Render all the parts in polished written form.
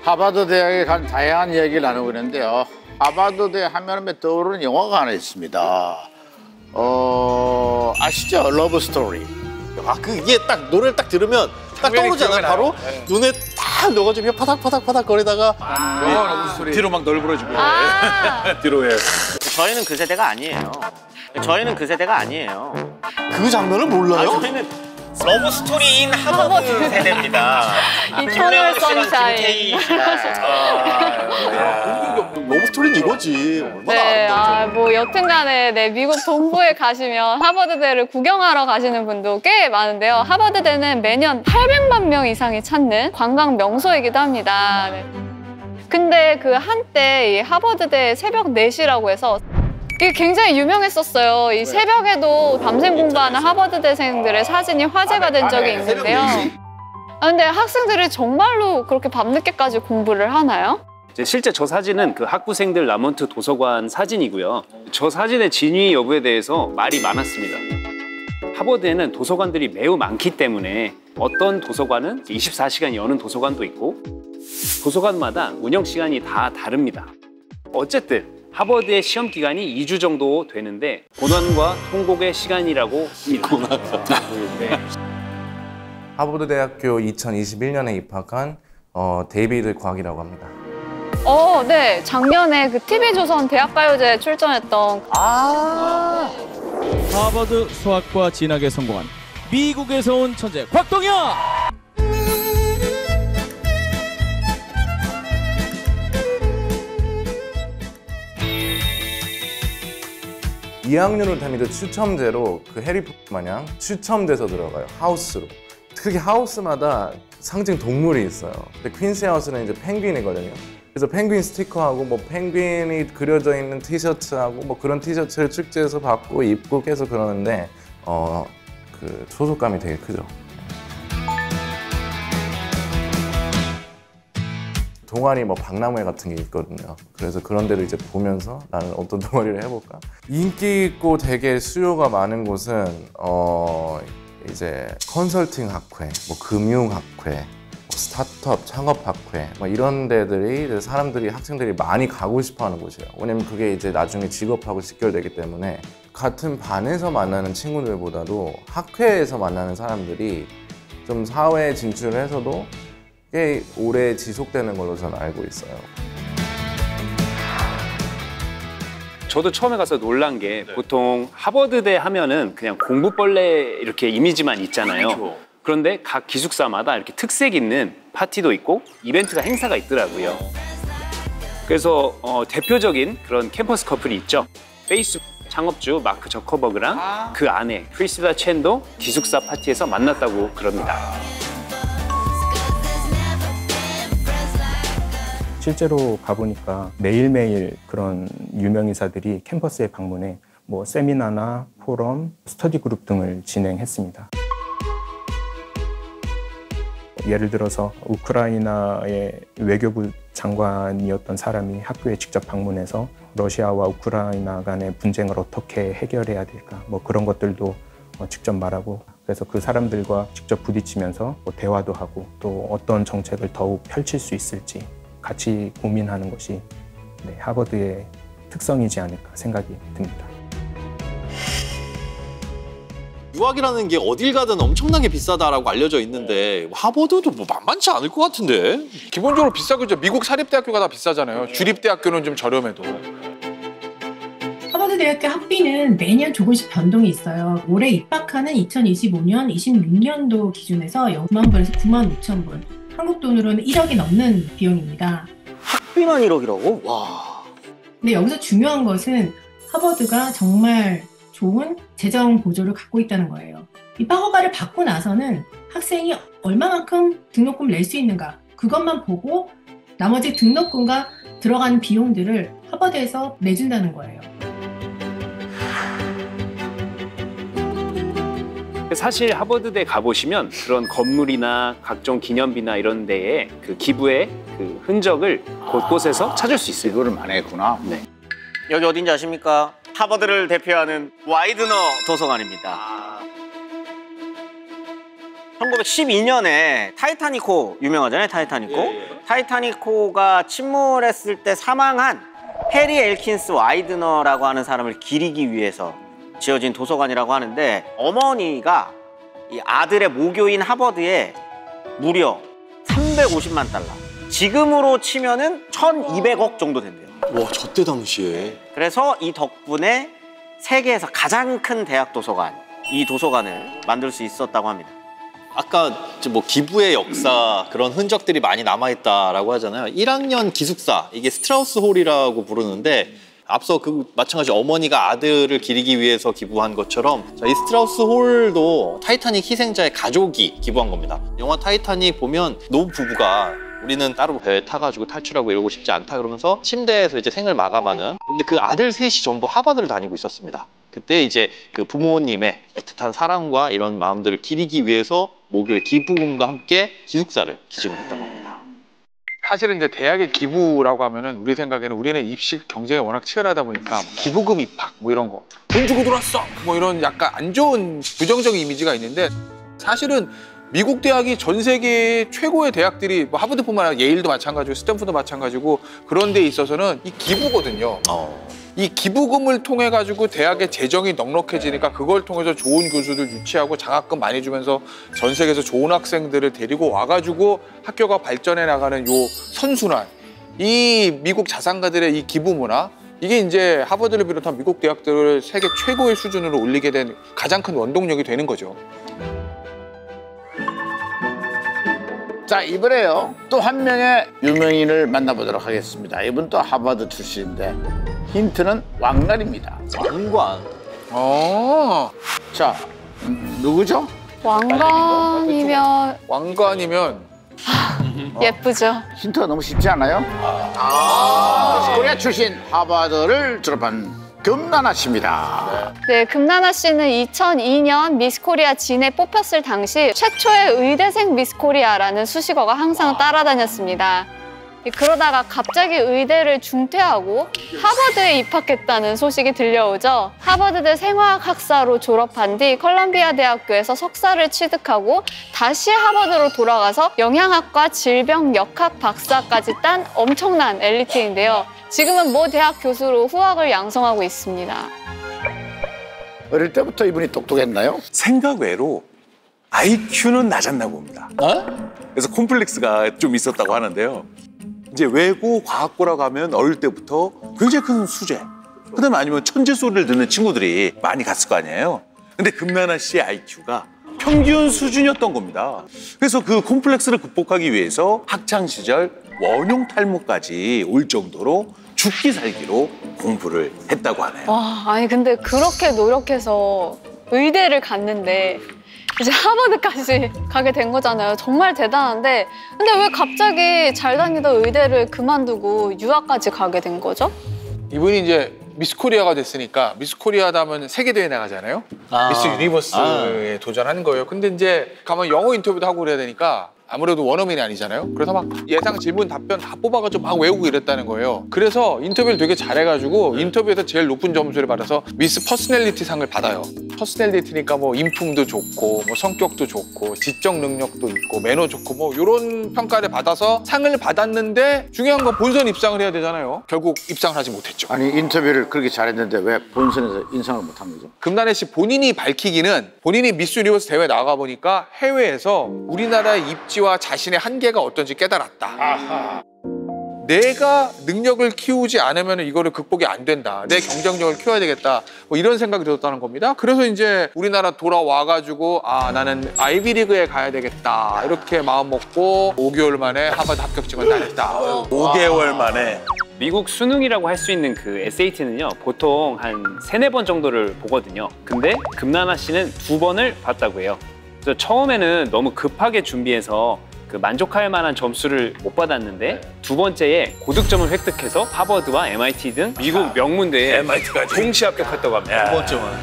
하버드 대학에 간 다양한 이야기를 나누고 있는데요. 하버드 대학 하면 떠오르는 영화가 하나 있습니다. 아시죠? 러브 스토리. 이게 딱 노래를 딱 들으면 딱 떠오르잖아요. 바로 네. 눈에 딱 넣어가지고 파닥파닥 거리다가 영화 러브 스토리. 뒤로 막 널브러지고. 뒤로 해. 저희는 그 세대가 아니에요. 그 장면을 몰라요? 저희는 러브 스토리인 하버드 세대입니다. 이터널 선샤인. 러브 스토리는 이거지. 얼마나 네, 아름다운지. 뭐 여튼간에 네, 미국 동부에 가시면 하버드대를 구경하러 가시는 분도 꽤 많은데요. 하버드대는 매년 800만 명 이상이 찾는 관광 명소이기도 합니다. 네. 근데 그 한때 이 하버드대 새벽 4시라고 해서 이게 굉장히 유명했었어요. 이 새벽에도 밤샘 공부하는 하버드대생들의 사진이 화제가 된 적이 있는데요. 근데 학생들이 정말로 그렇게 밤늦게까지 공부를 하나요? 실제 저 사진은 그 학부생들 라몬트 도서관 사진이고요. 저 사진의 진위 여부에 대해서 말이 많았습니다. 하버드에는 도서관들이 매우 많기 때문에 어떤 도서관은 24시간 여는 도서관도 있고 도서관마다 운영 시간이 다 다릅니다. 어쨌든 하버드의 시험 기간이 2주 정도 되는데 고난과 통곡의 시간이라고 합니다. 네. 하버드 대학교 2021년에 입학한 데이비드 곽이라고 합니다. 네. 작년에 그 TV조선 대학가요제에 출전했던 하버드 수학과 진학에 성공한 미국에서 온 천재 곽동현! 2학년을 다니던 추첨제로 그 해리포터 마냥 추첨돼서 들어가요. 하우스로. 특히 하우스마다 상징 동물이 있어요. 근데 퀸스 하우스는 이제 펭귄이거든요. 그래서 펭귄 스티커하고 뭐 펭귄이 그려져 있는 티셔츠하고 뭐 그런 티셔츠를 축제에서 받고 입고 계속 그러는데 그 소속감이 되게 크죠. 동아리 뭐 박람회 같은 게 있거든요. 그래서 그런 데를 이제 보면서 나는 어떤 동아리를 해볼까? 인기 있고 되게 수요가 많은 곳은 이제 컨설팅 학회, 뭐 금융 학회, 뭐 스타트업 창업 학회, 뭐 이런 데들이 이제 사람들이 학생들이 많이 가고 싶어하는 곳이에요. 왜냐면 그게 이제 나중에 직업하고 직결되기 때문에 같은 반에서 만나는 친구들보다도 학회에서 만나는 사람들이 좀 사회에 진출해서도 꽤 오래 지속되는 걸로 저는 알고 있어요. 저도 처음에 가서 놀란 게 보통 하버드대 하면은 그냥 공부벌레 이렇게 이미지만 있잖아요. 그런데 각 기숙사마다 이렇게 특색 있는 파티도 있고 이벤트가 행사가 있더라고요. 그래서 대표적인 그런 캠퍼스 커플이 있죠. 페이스북 창업주 마크 저커버그랑 그 아내 프리실라 첸도 기숙사 파티에서 만났다고 그럽니다. 실제로 가보니까 매일매일 그런 유명인사들이 캠퍼스에 방문해 뭐 세미나나 포럼, 스터디 그룹 등을 진행했습니다. 예를 들어서 우크라이나의 외교부 장관이었던 사람이 학교에 직접 방문해서 러시아와 우크라이나 간의 분쟁을 어떻게 해결해야 될까 뭐 그런 것들도 직접 말하고 그래서 그 사람들과 직접 부딪히면서 뭐 대화도 하고 또 어떤 정책을 더욱 펼칠 수 있을지 같이 고민하는 것이 하버드의 특성이지 않을까 생각이 듭니다. 유학이라는 게 어딜 가든 엄청나게 비싸다라고 알려져 있는데 하버드도 뭐 만만치 않을 것 같은데? 기본적으로 비싸겠죠. 미국 사립대학교가 다 비싸잖아요. 주립대학교는 좀 저렴해도. 하버드 대학교 학비는 매년 조금씩 변동이 있어요. 올해 입학하는 2025년, 26년도 기준에서 9만 불에서 9만 5천 불. 한국 돈으로는 1억이 넘는 비용입니다. 학비만 1억이라고? 와. 근데 여기서 중요한 것은 하버드가 정말 좋은 재정 보조를 갖고 있다는 거예요. 입학 허가를 받고 나서는 학생이 얼마만큼 등록금 낼 수 있는가 그것만 보고 나머지 등록금과 들어가는 비용들을 하버드에서 내준다는 거예요. 사실 하버드대 가보시면 그런 건물이나 각종 기념비나 이런 데에 그 기부의 그 흔적을 곳곳에서 찾을 수 있어요. 이거를 만회했구나. 네. 여기 어딘지 아십니까? 하버드를 대표하는 와이드너 도서관입니다. 1912년에 타이타닉호 유명하잖아요, 타이타닉호. 타이타닉호가 침몰했을 때 사망한 해리 엘킨스 와이드너라고 하는 사람을 기리기 위해서 지어진 도서관이라고 하는데 어머니가 이 아들의 모교인 하버드에 무려 350만 달러. 지금으로 치면은 1,200억 정도 된대요. 와, 저때 당시에. 그래서 이 덕분에 세계에서 가장 큰 대학 도서관, 이 도서관을 만들 수 있었다고 합니다. 아까 이제 뭐 기부의 역사 그런 흔적들이 많이 남아있다라고 하잖아요. 1학년 기숙사, 이게 스트라우스 홀이라고 부르는데 앞서 그 마찬가지 어머니가 아들을 기리기 위해서 기부한 것처럼 자, 이 스트라우스 홀도 타이타닉 희생자의 가족이 기부한 겁니다. 영화 타이타닉 보면 노 부부가 우리는 따로 배에 타가지고 탈출하고 이러고 싶지 않다 그러면서 침대에서 이제 생을 마감하는, 근데 그 아들 셋이 전부 하버드를 다니고 있었습니다. 그때 이제 그 부모님의 애틋한 사랑과 이런 마음들을 기리기 위해서 모교의 기부금과 함께 기숙사를 기증을 했다고 합니다. 사실은 이제 대학의 기부라고 하면은 우리 생각에는 우리는 입시 경쟁이 워낙 치열하다 보니까 기부금 입학 뭐 이런 거 돈 주고 들어왔어 뭐 이런 약간 안 좋은 부정적인 이미지가 있는데 사실은 미국 대학이 전 세계 최고의 대학들이 뭐 하버드뿐만 아니라 예일도 마찬가지고 스탠포드도 마찬가지고 그런 데 있어서는 이 기부거든요. 이 기부금을 통해 가지고 대학의 재정이 넉넉해지니까 그걸 통해서 좋은 교수들 유치하고 장학금 많이 주면서 전 세계에서 좋은 학생들을 데리고 와가지고 학교가 발전해 나가는 요 선순환, 이 미국 자산가들의 이 기부 문화, 이게 이제 하버드를 비롯한 미국 대학들을 세계 최고의 수준으로 올리게 된 가장 큰 원동력이 되는 거죠. 자, 이번에요 또 한 명의 유명인을 만나보도록 하겠습니다. 이분 또 하버드 출신인데 힌트는 왕관입니다. 왕관. 자, 누구죠? 왕관이면 왕관이면 예쁘죠. 힌트가 너무 쉽지 않아요? 코리아 출신 하버드를 졸업한 금나나 씨입니다. 네, 금나나 씨는 2002년 미스 코리아 진에 뽑혔을 당시 최초의 의대생 미스 코리아라는 수식어가 항상 따라다녔습니다. 그러다가 갑자기 의대를 중퇴하고 하버드에 입학했다는 소식이 들려오죠. 하버드대 생화학학사로 졸업한 뒤 컬럼비아 대학교에서 석사를 취득하고 다시 하버드로 돌아가서 영양학과 질병역학 박사까지 딴 엄청난 엘리트인데요. 지금은 모 대학 교수로 후학을 양성하고 있습니다. 어릴 때부터 이분이 똑똑했나요? 생각 외로 IQ는 낮았나 봅니다. 그래서 콤플렉스가 좀 있었다고 하는데요. 이제 외고 과학고라고 하면 어릴 때부터 굉장히 큰 수재, 그다음에 아니면 천재 소리를 듣는 친구들이 많이 갔을 거 아니에요. 근데 금나나 씨의 IQ가 평균 수준이었던 겁니다. 그래서 그 콤플렉스를 극복하기 위해서 학창 시절 원흉 탈모까지 올 정도로 죽기 살기로 공부를 했다고 하네요. 와, 아니 근데 그렇게 노력해서 의대를 갔는데 이제 하버드까지 가게 된 거잖아요. 정말 대단한데 근데 왜 갑자기 잘 다니던 의대를 그만두고 유학까지 가게 된 거죠? 이분이 이제 미스 코리아가 됐으니까 미스 코리아다 하면 세계대회 나가잖아요. 미스 유니버스에 도전하는 거예요. 근데 이제 가면 영어 인터뷰도 하고 그래야 되니까 아무래도 원어민이 아니잖아요. 그래서 막 예상 질문 답변 다 뽑아가지고 막 외우고 이랬다는 거예요. 그래서 인터뷰를 되게 잘해가지고 인터뷰에서 제일 높은 점수를 받아서 미스 퍼스널리티 상을 받아요. 퍼스널리티니까 뭐 인품도 좋고 뭐 성격도 좋고 지적 능력도 있고 매너 좋고 뭐 이런 평가를 받아서 상을 받았는데 중요한 건 본선 입상을 해야 되잖아요. 결국 입상을 하지 못했죠. 아니 인터뷰를 그렇게 잘했는데 왜 본선에서 인상을 못한 거죠? 금나래 씨 본인이 밝히기는 본인이 미스 유니버스 대회 나가 보니까 해외에서 우리나라의 입지와 자신의 한계가 어떤지 깨달았다. 아하. 내가 능력을 키우지 않으면 이거를 극복이 안 된다. 내 경쟁력을 키워야 되겠다. 뭐 이런 생각이 들었다는 겁니다. 그래서 이제 우리나라 돌아와가지고 아 나는 아이비리그에 가야 되겠다. 이렇게 마음 먹고 5개월 만에 하버드 합격증을 따냈다. 5개월 만에. 미국 수능이라고 할 수 있는 그 SAT는요 보통 한 3-4번 정도를 보거든요. 근데 금나나 씨는 2번을 봤다고 해요. 그래서 처음에는 너무 급하게 준비해서 그 만족할 만한 점수를 못 받았는데 두 번째에 고득점을 획득해서 하버드와 MIT 등 미국 명문대에 동시 합격했다고 합니다. 두 번째만.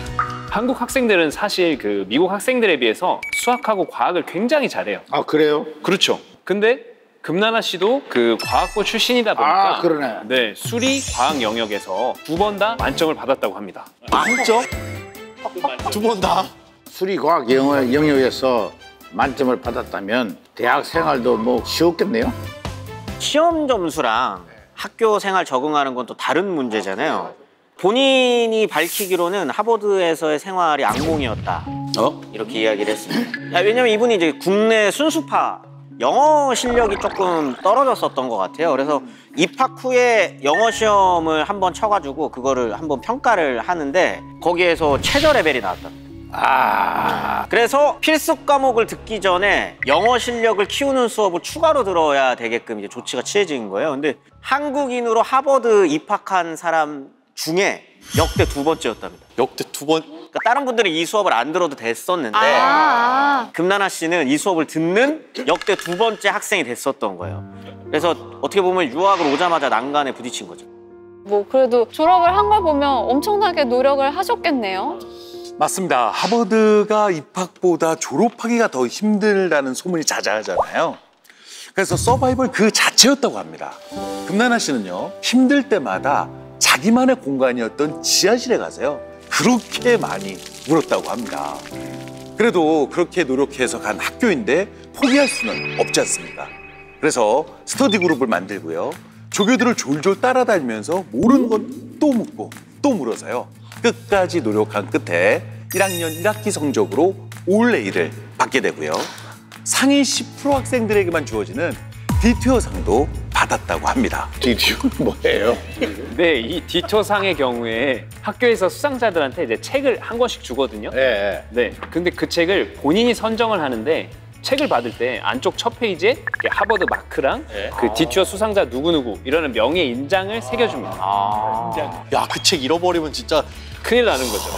한국 학생들은 사실 그 미국 학생들에 비해서 수학하고 과학을 굉장히 잘해요. 아 그래요? 그렇죠. 근데 금나나 씨도 그 과학고 출신이다 보니까 그러네. 네, 수리 과학 영역에서 2번 다 만점을 받았다고 합니다. 만점? 2번 다? 수리 과학 영역에서 만점을 받았다면 대학 생활도 뭐 쉬웠겠네요. 시험 점수랑 학교 생활 적응하는 건 또 다른 문제잖아요. 본인이 밝히기로는 하버드에서의 생활이 악몽이었다. 이렇게 이야기를 했습니다. 왜냐면 이분이 이제 국내 순수파 영어 실력이 조금 떨어졌었던 것 같아요. 그래서 입학 후에 영어 시험을 한번 쳐가지고 그거를 한번 평가를 하는데 거기에서 최저 레벨이 나왔다. 그래서 필수 과목을 듣기 전에 영어 실력을 키우는 수업을 추가로 들어야 되게끔 이제 조치가 취해진 거예요. 근데 한국인으로 하버드 입학한 사람 중에 역대 2번째였답니다. 역대 2번? 그러니까 다른 분들은 이 수업을 안 들어도 됐었는데 금나나 씨는 이 수업을 듣는 역대 2번째 학생이 됐었던 거예요. 그래서 어떻게 보면 유학을 오자마자 난간에 부딪힌 거죠. 뭐 그래도 졸업을 한 걸 보면 엄청나게 노력을 하셨겠네요. 맞습니다. 하버드가 입학보다 졸업하기가 더 힘들다는 소문이 자자하잖아요. 그래서 서바이벌 그 자체였다고 합니다. 금나나 씨는요, 힘들 때마다 자기만의 공간이었던 지하실에 가서요, 그렇게 많이 울었다고 합니다. 그래도 그렇게 노력해서 간 학교인데 포기할 수는 없지 않습니까? 그래서 스터디 그룹을 만들고요, 조교들을 졸졸 따라다니면서 모르는 건 또 묻고 또 물어서요, 끝까지 노력한 끝에 1학년 1학기 성적으로 올 A를 받게 되고요, 상위 10% 학생들에게만 주어지는 디튜어상도 받았다고 합니다. 디튜어는 뭐예요? 네, 이 디튜어상의 경우에 학교에서 수상자들한테 이제 책을 한 권씩 주거든요. 네. 네. 근데 그 책을 본인이 선정을 하는데 책을 받을 때 안쪽 첫 페이지에 하버드 마크랑 그 디튜어 수상자 누구누구 이러는 명예 인장을 새겨줍니다. 야, 그 책 잃어버리면 진짜 큰일 나는 거죠.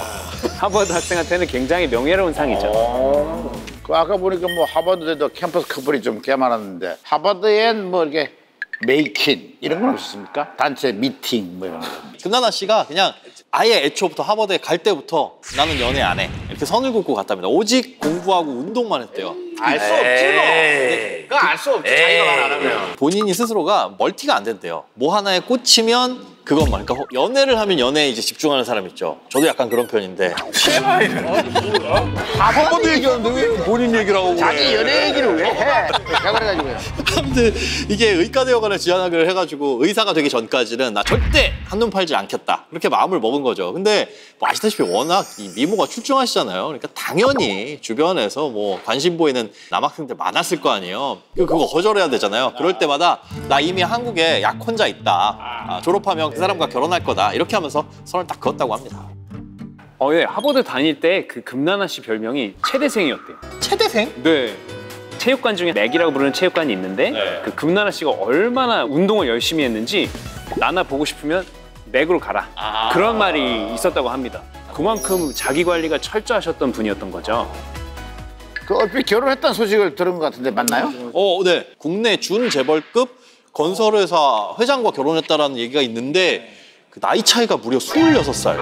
하버드 학생한테는 굉장히 명예로운 상이죠. 그 아까 보니까 뭐 하버드에도 캠퍼스 커플이 좀 꽤 많았는데 하버드엔 뭐 이렇게 메이킹 이런 건 없었습니까? 단체 미팅 뭐 이런 거. 금나나 씨가 그냥 아예 애초부터 하버드에 갈 때부터 나는 연애 안 해 이렇게 선을 긋고 갔답니다. 오직 공부하고 운동만 했대요. 알 수 없지 뭐. 그거 알 수 없지, 자기가 말 안 하면. 본인이 스스로가 멀티가 안 된대요. 뭐 하나에 꽂히면 그것만. 그러니까 연애를 하면 연애에 이제 집중하는 사람 있죠. 저도 약간 그런 편인데. 하버드 얘기하는데 왜 본인 얘기를 하고 자기 연애 얘기를 왜 해? 그래가지고요. 아무튼 이게 의과대학원에 진학을 해가지고 의사가 되기 전까지는 나 절대 한눈 팔지 않겠다 그렇게 마음을 먹은 거죠. 근데 뭐 아시다시피 워낙 이 미모가 출중하시잖아요. 그러니까 당연히 주변에서 뭐 관심 보이는 남학생들 많았을 거 아니에요. 그거 거절해야 되잖아요. 그럴 때마다 나 이미 한국에 약혼자 있다. 졸업하면 그 사람과 결혼할 거다. 이렇게 하면서 선을 딱 그었다고 합니다. 예, 하버드 다닐 때 그 금나나 씨 별명이 체대생이었대요. 체대생? 네. 체육관 중에 맥이라고 부르는 체육관이 있는데 그 금나나 씨가 얼마나 운동을 열심히 했는지 나나 보고 싶으면 맥으로 가라. 그런 말이 있었다고 합니다. 그만큼 자기 관리가 철저하셨던 분이었던 거죠. 그 얼핏 결혼했다는 소식을 들은 것 같은데 맞나요? 네. 국내 준재벌급 건설회사 회장과 결혼했다라는 얘기가 있는데 그 나이 차이가 무려 26살.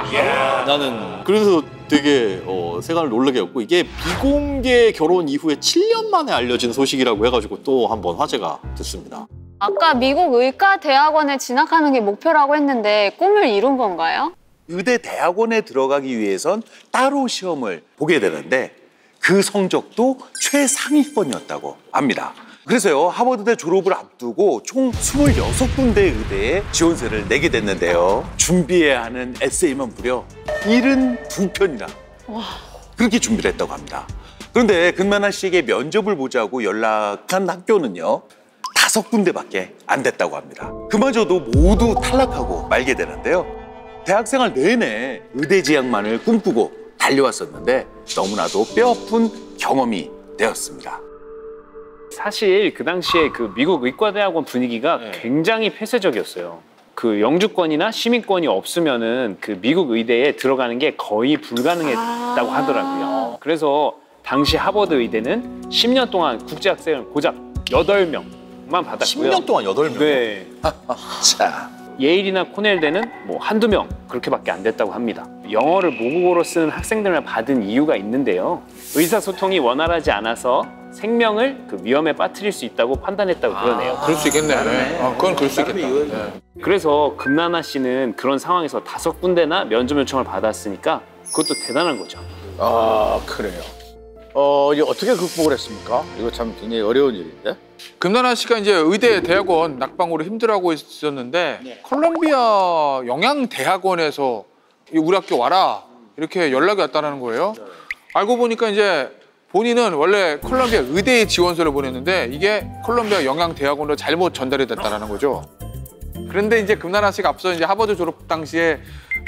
나는 그래서 되게 세간을 놀라게 했고 이게 비공개 결혼 이후에 7년 만에 알려진 소식이라고 해가지고 또 한번 화제가 됐습니다. 아까 미국 의과대학원에 진학하는 게 목표라고 했는데 꿈을 이룬 건가요? 의대 대학원에 들어가기 위해선 따로 시험을 보게 되는데 그 성적도 최상위권이었다고 합니다. 그래서요, 하버드대 졸업을 앞두고 총 26군데 의대에 지원서를 내게 됐는데요, 준비해야 하는 에세이만 무려 72편이나 그렇게 준비를 했다고 합니다. 그런데 금나나 씨에게 면접을 보자고 연락한 학교는요 5군데밖에 안 됐다고 합니다. 그마저도 모두 탈락하고 말게 되는데요, 대학생활 내내 의대 진학만을 꿈꾸고 달려왔었는데 너무나도 뼈아픈 경험이 되었습니다. 사실 그 당시에 그 미국 의과대학원 분위기가 굉장히 폐쇄적이었어요. 그 영주권이나 시민권이 없으면은 그 미국 의대에 들어가는 게 거의 불가능했다고 하더라고요. 그래서 당시 하버드 의대는 10년 동안 국제학생을 고작 8명만 받았고요. 10년 동안 8명? 네. 자. 예일이나 코넬대는 뭐 한두 명 그렇게밖에 안 됐다고 합니다. 영어를 모국어로 쓰는 학생들만 받은 이유가 있는데요, 의사소통이 원활하지 않아서 생명을 그 위험에 빠뜨릴 수 있다고 판단했다고 그러네요. 그럴 수 있겠네. 그건 그럴 수 있겠다. 그래서 금나나 씨는 그런 상황에서 5군데나 면접 요청을 받았으니까 그것도 대단한 거죠. 그래요. 이제 어떻게 극복을 했습니까? 이거 참 굉장히 어려운 일인데. 금나나 씨가 이제 의대 대학원 낙방으로 힘들어하고 있었는데 콜롬비아 영양대학원에서 우리 학교 와라 이렇게 연락이 왔다는 거예요. 알고 보니까 이제 본인은 원래 콜롬비아 의대에 지원서를 보냈는데 이게 콜롬비아 영양대학원으로 잘못 전달이 됐다는 거죠. 그런데 이제 금나나 씨가 앞서 이제 하버드 졸업 당시에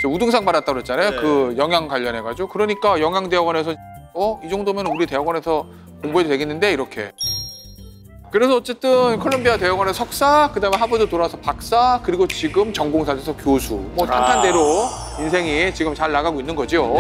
우등상 받았다고 그랬잖아요. 그 영양 관련해가지고. 그러니까 영양대학원에서 이 정도면 우리 대학원에서 공부해도 되겠는데 이렇게. 그래서 어쨌든 콜롬비아 대학원에 석사, 그다음에 하버드 돌아와서 박사, 그리고 지금 전공사에서 교수. 뭐 탄탄대로 인생이 지금 잘 나가고 있는 거죠.